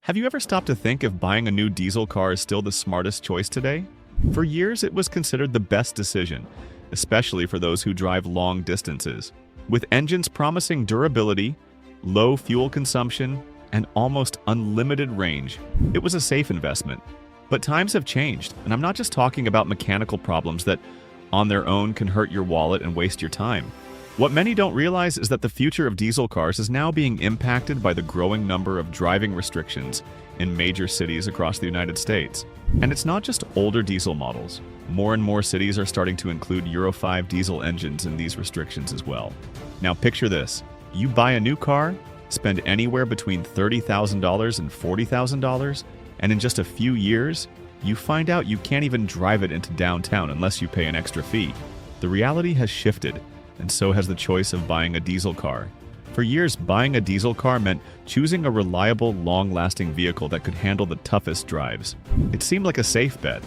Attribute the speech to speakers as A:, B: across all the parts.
A: Have you ever stopped to think if buying a new diesel car is still the smartest choice today? For years, it was considered the best decision, especially for those who drive long distances. With engines promising durability, low fuel consumption, and almost unlimited range, it was a safe investment. But times have changed, and I'm not just talking about mechanical problems that, on their own, can hurt your wallet and waste your time. What many don't realize is that the future of diesel cars is now being impacted by the growing number of driving restrictions in major cities across the United States. And it's not just older diesel models. More and more cities are starting to include Euro 5 diesel engines in these restrictions as well. Now picture this. You buy a new car, spend anywhere between $30,000 and $40,000, and in just a few years, you find out you can't even drive it into downtown unless you pay an extra fee. The reality has shifted, and so has the choice of buying a diesel car. For years, buying a diesel car meant choosing a reliable, long-lasting vehicle that could handle the toughest drives. It seemed like a safe bet.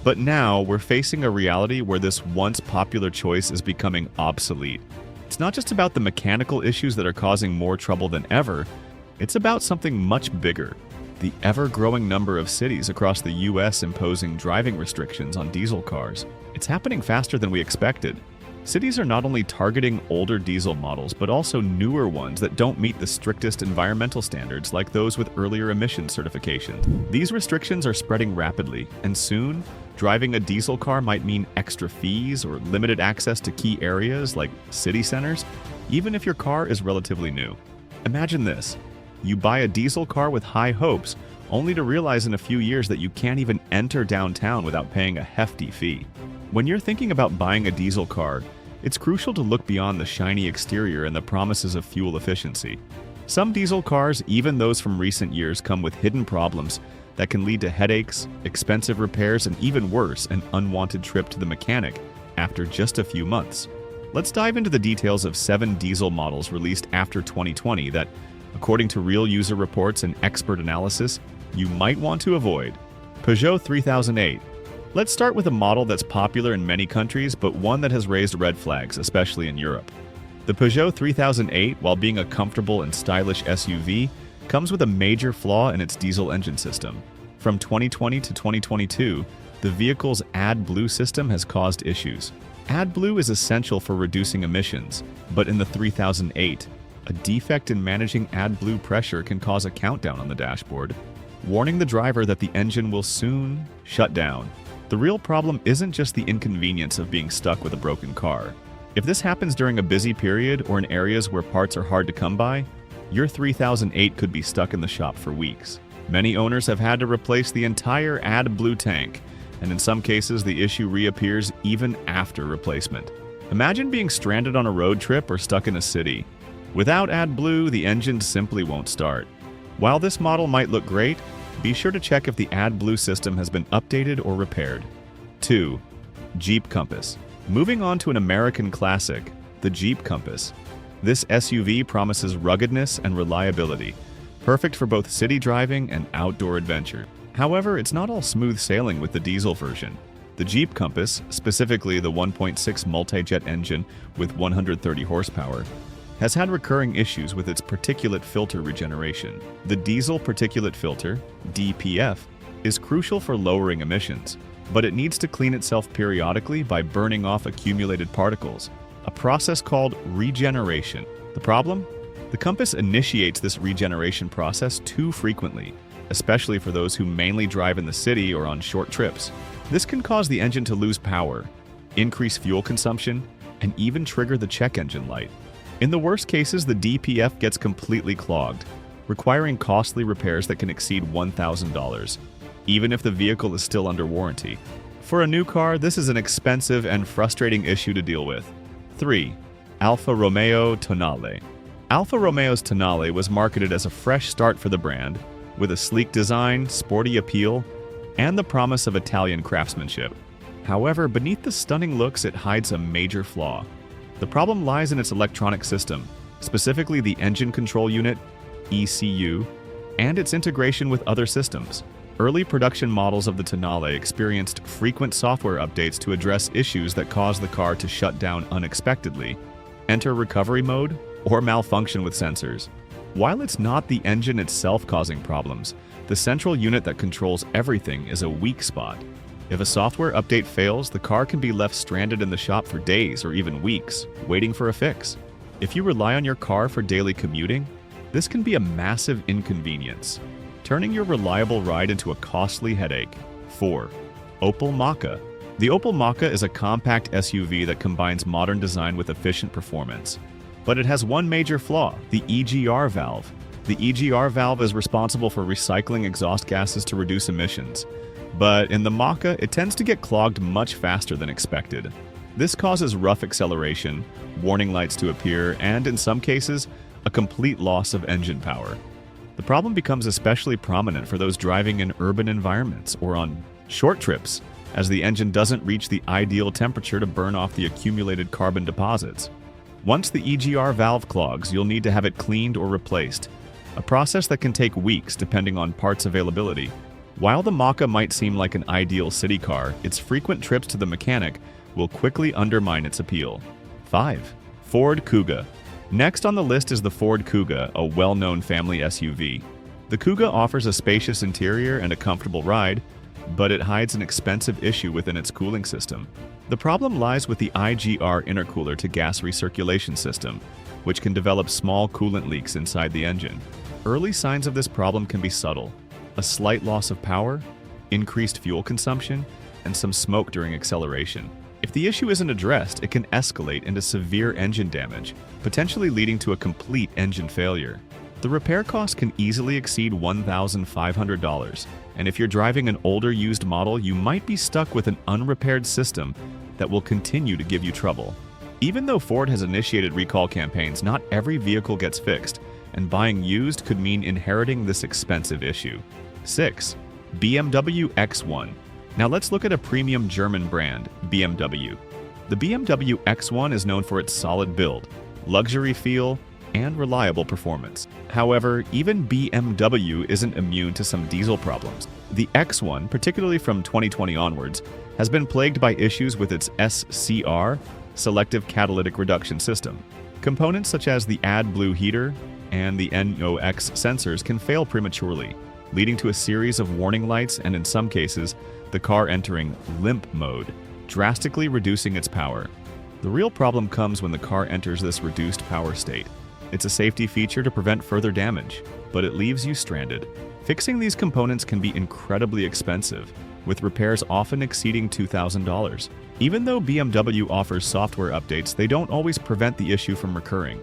A: But now, we're facing a reality where this once popular choice is becoming obsolete. It's not just about the mechanical issues that are causing more trouble than ever, it's about something much bigger. The ever-growing number of cities across the US imposing driving restrictions on diesel cars. It's happening faster than we expected. Cities are not only targeting older diesel models, but also newer ones that don't meet the strictest environmental standards like those with earlier emission certifications. These restrictions are spreading rapidly, and soon, driving a diesel car might mean extra fees or limited access to key areas like city centers, even if your car is relatively new. Imagine this. You buy a diesel car with high hopes, only to realize in a few years that you can't even enter downtown without paying a hefty fee. When you're thinking about buying a diesel car, it's crucial to look beyond the shiny exterior and the promises of fuel efficiency. Some diesel cars, even those from recent years, come with hidden problems that can lead to headaches, expensive repairs, and even worse, an unwanted trip to the mechanic after just a few months. Let's dive into the details of 7 diesel models released after 2020 that, according to real user reports and expert analysis, you might want to avoid. Peugeot 3008. Let's start with a model that's popular in many countries, but one that has raised red flags, especially in Europe. The Peugeot 3008, while being a comfortable and stylish SUV, comes with a major flaw in its diesel engine system. From 2020 to 2022, the vehicle's AdBlue system has caused issues. AdBlue is essential for reducing emissions, but in the 3008, a defect in managing AdBlue pressure can cause a countdown on the dashboard, warning the driver that the engine will soon shut down. The real problem isn't just the inconvenience of being stuck with a broken car. If this happens during a busy period or in areas where parts are hard to come by, your 3008 could be stuck in the shop for weeks. Many owners have had to replace the entire AdBlue tank, and in some cases the issue reappears even after replacement. Imagine being stranded on a road trip or stuck in a city. Without AdBlue, the engine simply won't start. While this model might look great, be sure to check if the AdBlue system has been updated or repaired. 2. Jeep Compass. Moving on to an American classic, the Jeep Compass. This SUV promises ruggedness and reliability, perfect for both city driving and outdoor adventure. However, it's not all smooth sailing with the diesel version. The Jeep Compass, specifically the 1.6 multi-jet engine with 130 horsepower, has had recurring issues with its particulate filter regeneration. The diesel particulate filter, DPF, is crucial for lowering emissions, but it needs to clean itself periodically by burning off accumulated particles, a process called regeneration. The problem? The Compass initiates this regeneration process too frequently, especially for those who mainly drive in the city or on short trips. This can cause the engine to lose power, increase fuel consumption, and even trigger the check engine light. In the worst cases, the DPF gets completely clogged, requiring costly repairs that can exceed $1,000, even if the vehicle is still under warranty. For a new car, this is an expensive and frustrating issue to deal with. 3. Alfa Romeo Tonale. Alfa Romeo's Tonale was marketed as a fresh start for the brand, with a sleek design, sporty appeal, and the promise of Italian craftsmanship. However, beneath the stunning looks, it hides a major flaw. The problem lies in its electronic system, specifically the engine control unit, ECU, and its integration with other systems. Early production models of the Tonale experienced frequent software updates to address issues that caused the car to shut down unexpectedly, enter recovery mode, or malfunction with sensors. While it's not the engine itself causing problems, the central unit that controls everything is a weak spot. If a software update fails, the car can be left stranded in the shop for days or even weeks, waiting for a fix. If you rely on your car for daily commuting, this can be a massive inconvenience, turning your reliable ride into a costly headache. 4. Opel Mokka. The Opel Mokka is a compact SUV that combines modern design with efficient performance. But it has one major flaw, the EGR valve. The EGR valve is responsible for recycling exhaust gases to reduce emissions. But in the Mokka, it tends to get clogged much faster than expected. This causes rough acceleration, warning lights to appear, and in some cases, a complete loss of engine power. The problem becomes especially prominent for those driving in urban environments or on short trips, as the engine doesn't reach the ideal temperature to burn off the accumulated carbon deposits. Once the EGR valve clogs, you'll need to have it cleaned or replaced, a process that can take weeks depending on parts availability. While the Mokka might seem like an ideal city car, its frequent trips to the mechanic will quickly undermine its appeal. 5. Ford Kuga. Next on the list is the Ford Kuga, a well-known family SUV. The Kuga offers a spacious interior and a comfortable ride, but it hides an expensive issue within its cooling system. The problem lies with the IGR intercooler to gas recirculation system, which can develop small coolant leaks inside the engine. Early signs of this problem can be subtle: a slight loss of power, increased fuel consumption, and some smoke during acceleration. If the issue isn't addressed, it can escalate into severe engine damage, potentially leading to a complete engine failure. The repair cost can easily exceed $1,500, and if you're driving an older used model, you might be stuck with an unrepaired system that will continue to give you trouble. Even though Ford has initiated recall campaigns, not every vehicle gets fixed, and buying used could mean inheriting this expensive issue. 6. BMW X1. Now let's look at a premium German brand, BMW. The BMW X1 is known for its solid build, luxury feel, and reliable performance. However, even BMW isn't immune to some diesel problems. The X1, particularly from 2020 onwards, has been plagued by issues with its SCR, selective catalytic reduction system. Components such as the AdBlue heater and the NOx sensors can fail prematurely, leading to a series of warning lights and, in some cases, the car entering limp mode, drastically reducing its power. The real problem comes when the car enters this reduced power state. It's a safety feature to prevent further damage, but it leaves you stranded. Fixing these components can be incredibly expensive, with repairs often exceeding $2,000. Even though BMW offers software updates, they don't always prevent the issue from recurring.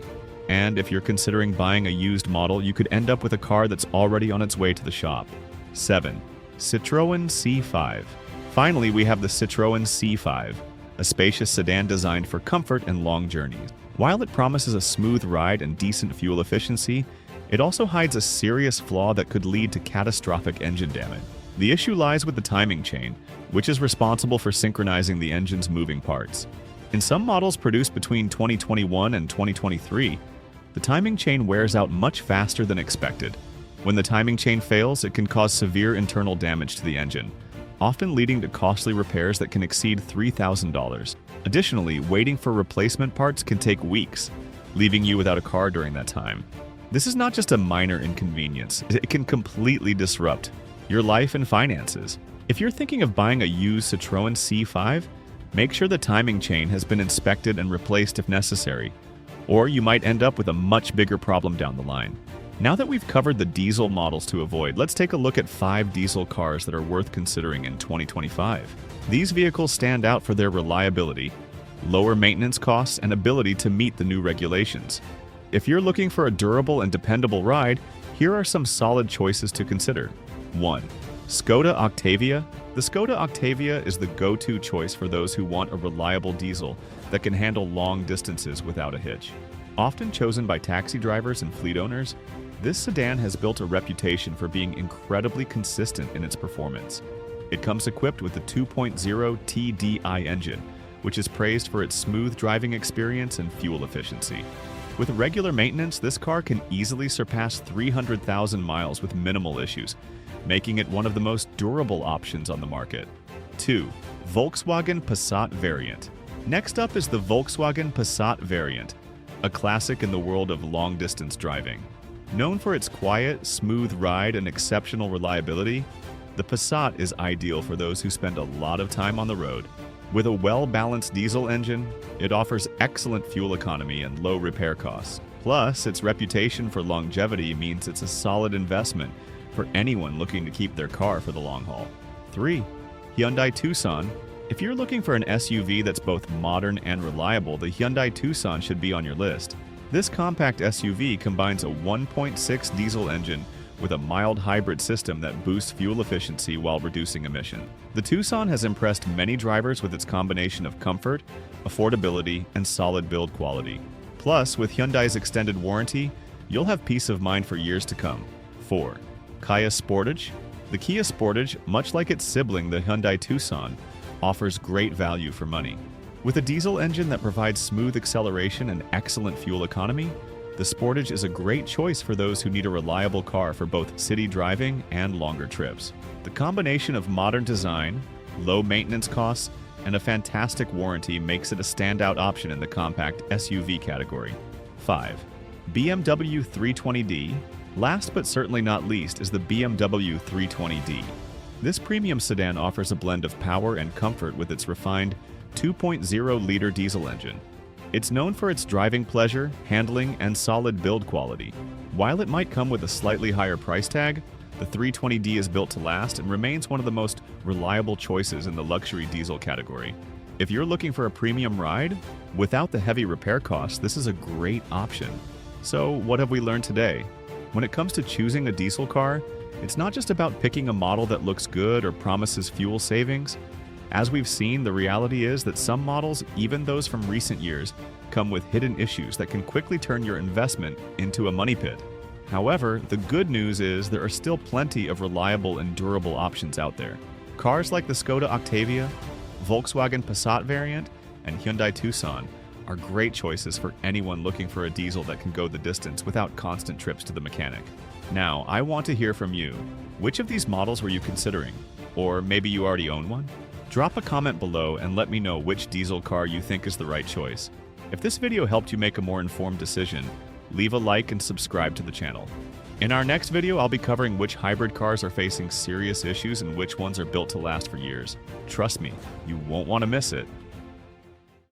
A: And if you're considering buying a used model, you could end up with a car that's already on its way to the shop. 7. Citroën C5. Finally, we have the Citroën C5, a spacious sedan designed for comfort and long journeys. While it promises a smooth ride and decent fuel efficiency, it also hides a serious flaw that could lead to catastrophic engine damage. The issue lies with the timing chain, which is responsible for synchronizing the engine's moving parts. In some models produced between 2021 and 2023, the timing chain wears out much faster than expected. When the timing chain fails, it can cause severe internal damage to the engine, often leading to costly repairs that can exceed $3,000. Additionally, waiting for replacement parts can take weeks, leaving you without a car during that time. This is not just a minor inconvenience, it can completely disrupt your life and finances. If you're thinking of buying a used Citroën C5, make sure the timing chain has been inspected and replaced if necessary, or you might end up with a much bigger problem down the line. Now that we've covered the diesel models to avoid, let's take a look at 5 diesel cars that are worth considering in 2025. These vehicles stand out for their reliability, lower maintenance costs, and ability to meet the new regulations. If you're looking for a durable and dependable ride, here are some solid choices to consider. 1. Skoda Octavia. The Skoda Octavia is the go-to choice for those who want a reliable diesel that can handle long distances without a hitch. Often chosen by taxi drivers and fleet owners, this sedan has built a reputation for being incredibly consistent in its performance. It comes equipped with the 2.0 TDI engine, which is praised for its smooth driving experience and fuel efficiency. With regular maintenance, this car can easily surpass 300,000 miles with minimal issues, making it one of the most durable options on the market. 2. Volkswagen Passat variant. Next up is the Volkswagen Passat variant, a classic in the world of long-distance driving. Known for its quiet, smooth ride and exceptional reliability, the Passat is ideal for those who spend a lot of time on the road. With a well-balanced diesel engine, it offers excellent fuel economy and low repair costs. Plus, its reputation for longevity means it's a solid investment for anyone looking to keep their car for the long haul. 3. Hyundai Tucson. If you're looking for an SUV that's both modern and reliable, the Hyundai Tucson should be on your list. This compact SUV combines a 1.6 diesel engine with a mild hybrid system that boosts fuel efficiency while reducing emission. The Tucson has impressed many drivers with its combination of comfort, affordability, and solid build quality. Plus, with Hyundai's extended warranty, you'll have peace of mind for years to come. 4. Kia Sportage. The Kia Sportage, much like its sibling the Hyundai Tucson, offers great value for money. With a diesel engine that provides smooth acceleration and excellent fuel economy, the Sportage is a great choice for those who need a reliable car for both city driving and longer trips. The combination of modern design, low maintenance costs, and a fantastic warranty makes it a standout option in the compact SUV category. 5. BMW 320d. Last but certainly not least is the BMW 320d. This premium sedan offers a blend of power and comfort with its refined 2.0-liter diesel engine. It's known for its driving pleasure, handling, and solid build quality. While it might come with a slightly higher price tag, the 320d is built to last and remains one of the most reliable choices in the luxury diesel category. If you're looking for a premium ride, without the heavy repair costs, this is a great option. So, what have we learned today? When it comes to choosing a diesel car, it's not just about picking a model that looks good or promises fuel savings. As we've seen, the reality is that some models, even those from recent years, come with hidden issues that can quickly turn your investment into a money pit. However, the good news is there are still plenty of reliable and durable options out there. Cars like the Skoda Octavia, Volkswagen Passat variant, and Hyundai Tucson are great choices for anyone looking for a diesel that can go the distance without constant trips to the mechanic. Now, I want to hear from you. Which of these models were you considering? Or maybe you already own one? Drop a comment below and let me know which diesel car you think is the right choice. If this video helped you make a more informed decision, leave a like and subscribe to the channel. In our next video, I'll be covering which hybrid cars are facing serious issues and which ones are built to last for years. Trust me, you won't want to miss it.